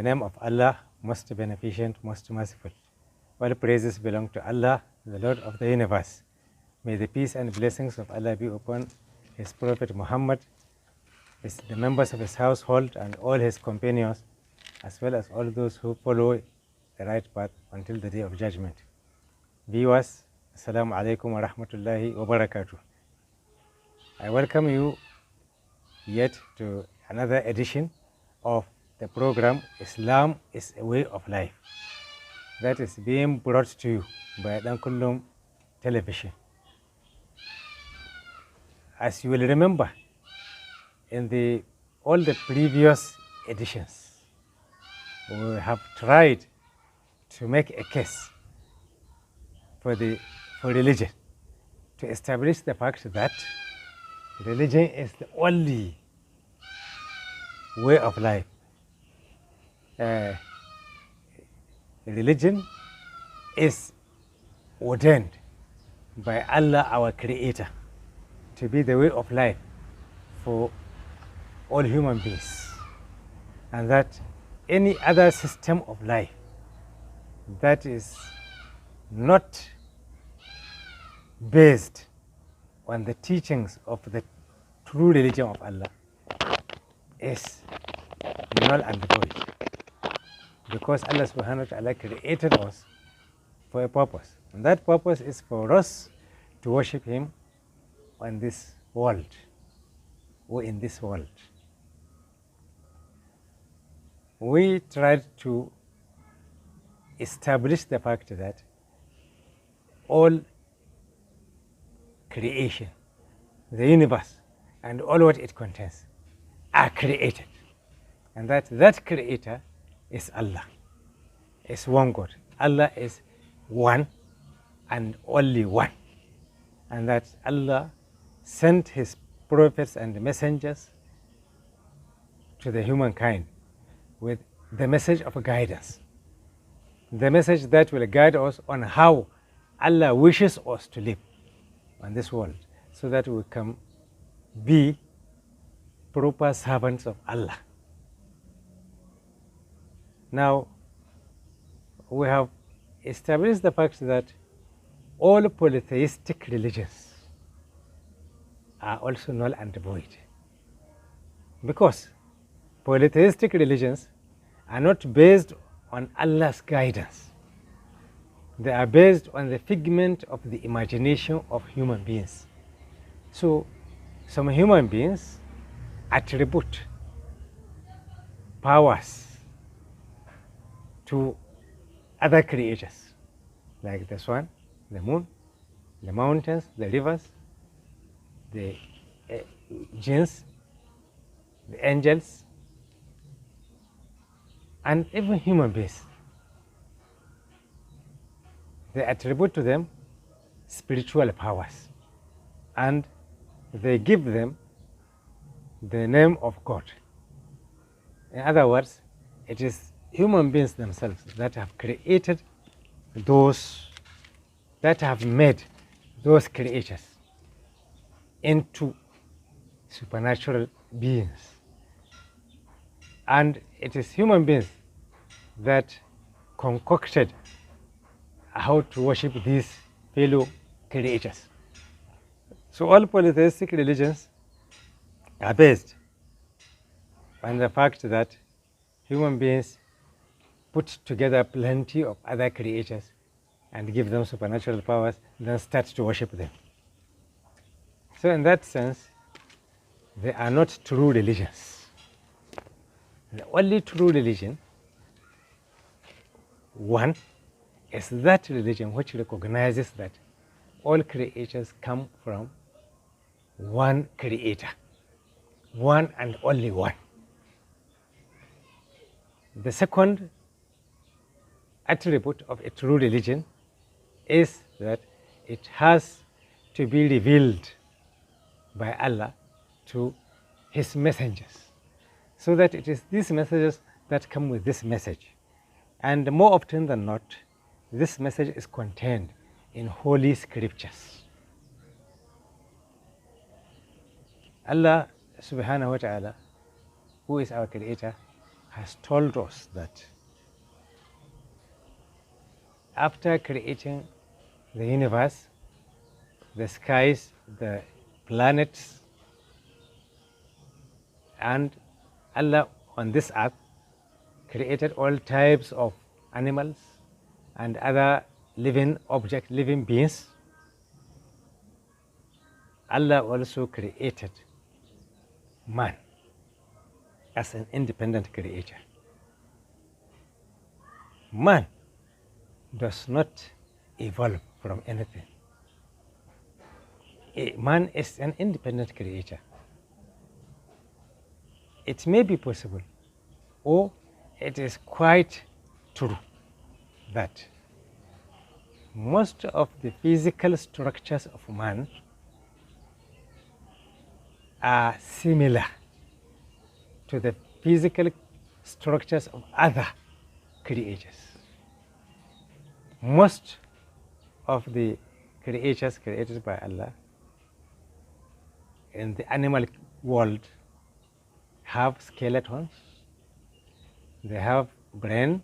name of Allah, most beneficent, most merciful. All praises belong to Allah, the Lord of the universe. May the peace and blessings of Allah be upon His Prophet Muhammad, the members of his household, and all his companions, as well as all those who follow the right path until the day of judgment. Viewers, Assalamu alaikum wa rahmatullahi wa barakatuh. I welcome you yet to another edition of the program Islam is a Way of Life, that is being brought to you by Kullum television. As you will remember, in all the previous editions, we have tried to make a case for religion, to establish the fact that religion is the only way of life. Religion is ordained by Allah, our Creator, to be the way of life for all human beings, and that any other system of life that is not based on the teachings of the true religion of Allah is null and void, because Allah subhanahu wa ta'ala created us for a purpose, and that purpose is for us to worship Him on this world, or in this world. We tried to establish the fact that all creation, the universe, and all what it contains are created, and that Creator is Allah, is one God. Allah is one and only one, and that Allah sent His prophets and messengers to the humankind with the message of guidance, the message that will guide us on how Allah wishes us to live on this world, so that we can be proper servants of Allah. Now, we have established the fact that all polytheistic religions are also null and void, because polytheistic religions are not based on Allah's guidance. They are based on the figment of the imagination of human beings. So, some human beings attribute powers to other creatures, like the sun, the moon, the mountains, the rivers, the jinns, the angels, and even human beings. They attribute to them spiritual powers, and they give them the name of God. In other words, it is human beings themselves that have created those, that have made those creatures into supernatural beings. And it is human beings that concocted how to worship these fellow creatures. So all polytheistic religions are based on the fact that human beings put together plenty of other creatures and give them supernatural powers, then start to worship them. So in that sense, they are not true religions. The only true religion, one, is that religion which recognizes that all creatures come from one Creator, one and only one. The second attribute of a true religion is that it has to be revealed by Allah to His messengers, so that it is these messengers that come with this message. And more often than not, this message is contained in holy scriptures. Allah subhanahu wa ta'ala, who is our Creator, has told us that after creating the universe, the skies, the planets, and Allah on this earth created all types of animals and other living objects, living beings. Allah also created man as an independent creator. Man does not evolve from anything. Man is an independent creator. It may be possible, or it is quite true, that most of the physical structures of man are similar to the physical structures of other creatures. Most of the creatures created by Allah in the animal world have skeletons, they have brain,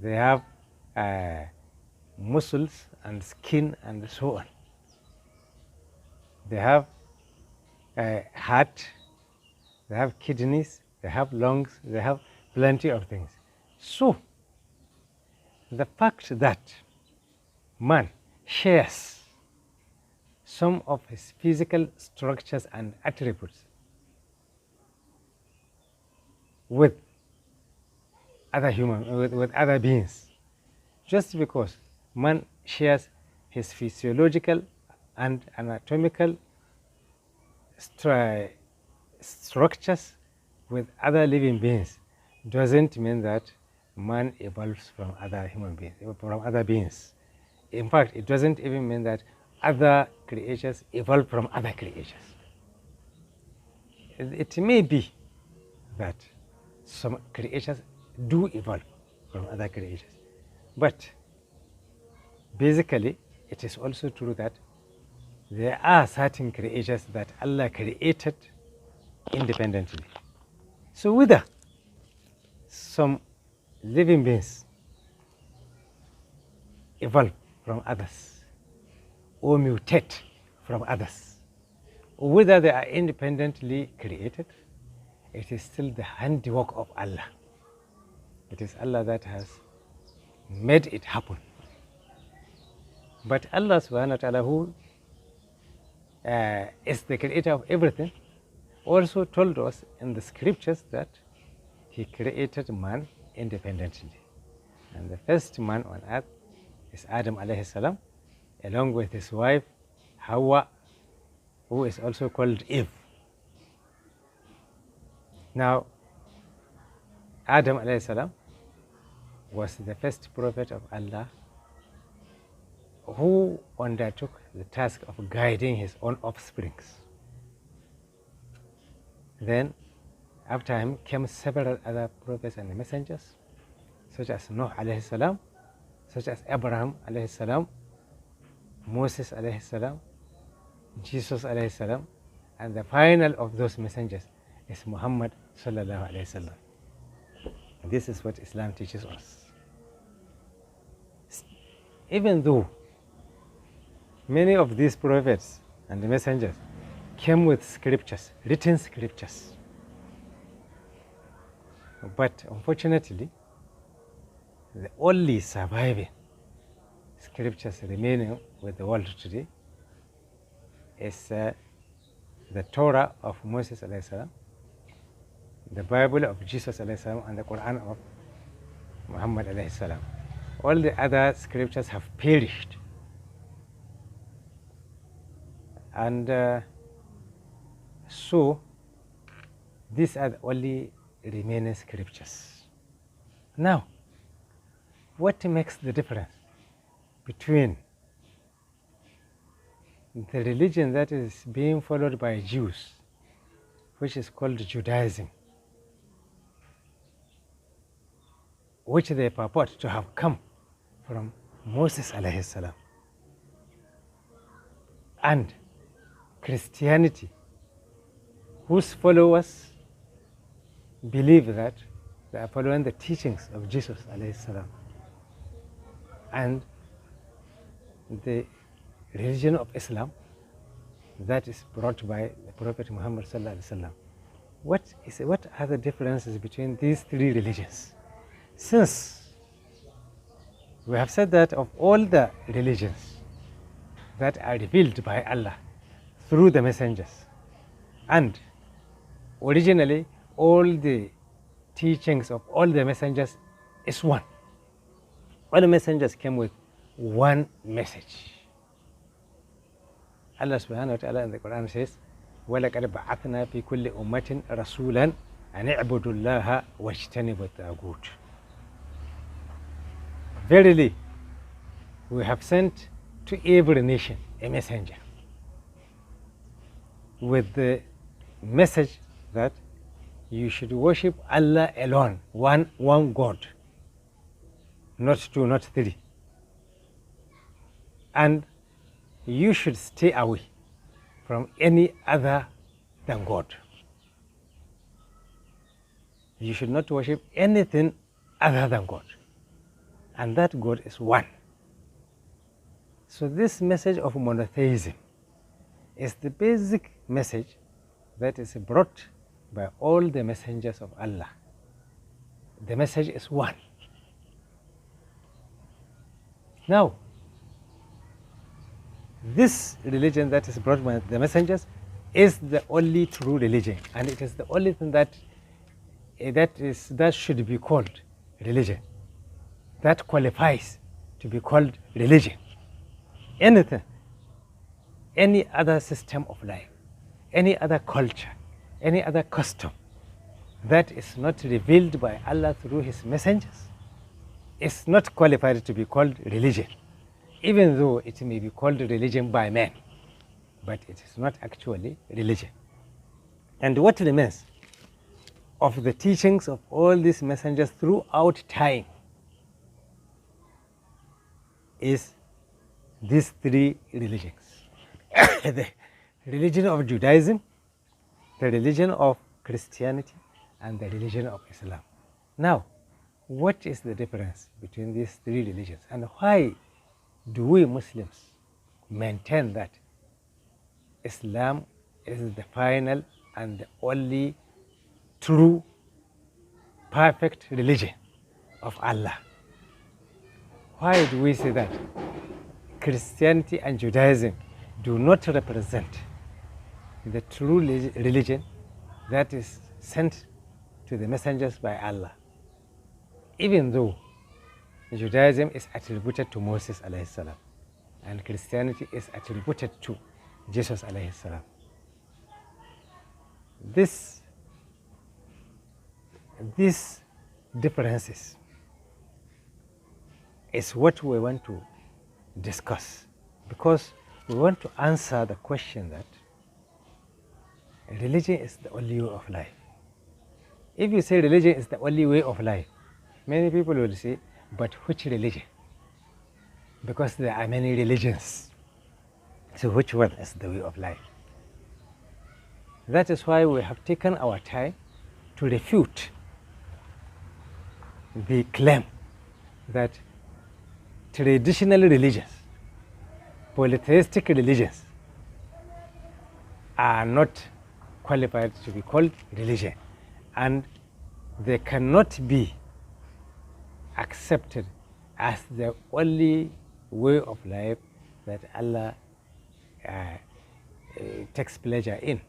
they have muscles and skin and so on. They have a heart, they have kidneys, they have lungs, they have plenty of things. So, the fact that man shares some of his physical structures and attributes with other beings, just because man shares his physiological and anatomical structures with other living beings, doesn't mean that man evolves from other human beings, from other beings. In fact, it doesn't even mean that other creatures evolve from other creatures. It may be that some creatures do evolve from other creatures, but basically it is also true that there are certain creatures that Allah created independently. So whether some living beings evolve from others or mutate from others, or whether they are independently created, it is still the handiwork of Allah. It is Allah that has made it happen. But Allah subhanahu wa ta'ala, who is the creator of everything, also told us in the scriptures that he created man independently. And the first man on earth is Adam alayhi salam, along with his wife Hawa, who is also called Eve. Now, Adam alayhi salam was the first prophet of Allah who undertook the task of guiding his own offsprings. Then, after him came several other prophets and messengers, such as Nuh alayhi salam, such as Abraham alayhi salam, Moses alayhi salam, Jesus alayhi salam, and the final of those messengers is Muhammad sallallahu alayhi wasallam. This is what Islam teaches us. Even though many of these prophets and the messengers came with scriptures, written scriptures, but unfortunately, the only surviving scriptures remaining with the world today is the Torah of Moses alayhi salam, the Bible of Jesus alayhi salam, and the Quran of Muhammad alayhi salam. All the other scriptures have perished. And so these are the only remaining scriptures. Now, what makes the difference between the religion that is being followed by Jews, which is called Judaism, which they purport to have come from Moses alayhi salam, and Christianity, whose followers believe that they are following the teachings of Jesus alayhi salam. And the religion of Islam that is brought by the Prophet Muhammad sallallahu alaihi wasallam. What are the differences between these three religions? Since we have said that of all the religions that are revealed by Allah through the messengers, and originally all the teachings of all the messengers is one. All the messengers came with one message. Allah subhanahu wa ta'ala in the Quran says, وَلَقَدْ بَعَثْنَا فِي كُلِّ أُمَّةٍ رَسُولًا أَنِ اعْبُدُوا اللَّهَ وَاجْتَنِبُوا الطَّاغُوتَ. Verily, we have sent to every nation a messenger with the message that you should worship Allah alone, one God, not two, not three. And you should stay away from any other than God. You should not worship anything other than God. And that God is one. So this message of monotheism is the basic message that is brought by all the messengers of Allah. The message is one. Now, this religion that is brought by the messengers is the only true religion, and it is the only thing that should be called religion, that qualifies to be called religion. Anything, any other system of life, any other culture, any other custom that is not revealed by Allah through His messengers is not qualified to be called religion, even though it may be called religion by men, but it is not actually religion. And what remains of the teachings of all these messengers throughout time is these three religions. The religion of Judaism, the religion of Christianity, and the religion of Islam. Now, what is the difference between these three religions, and why do we Muslims maintain that Islam is the final and the only true, perfect religion of Allah? Why do we say that Christianity and Judaism do not represent the true religion that is sent to the messengers by Allah, even though Judaism is attributed to Moses alayhi salam and Christianity is attributed to Jesus alayhi salam? These differences is what we want to discuss, because we want to answer the question that religion is the only way of life. If you say religion is the only way of life, many people will say, but which religion? Because there are many religions. So which one is the way of life? That is why we have taken our time to refute the claim that traditional religions, polytheistic religions, are not qualified to be called religion, and they cannot be accepted as the only way of life that Allah takes pleasure in.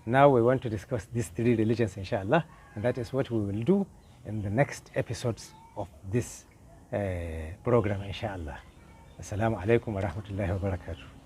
Now we want to discuss these three religions, inshallah, and that is what we will do in the next episodes of this program, inshallah. Assalamu alaikum wa rahmatullahi wa barakatuh.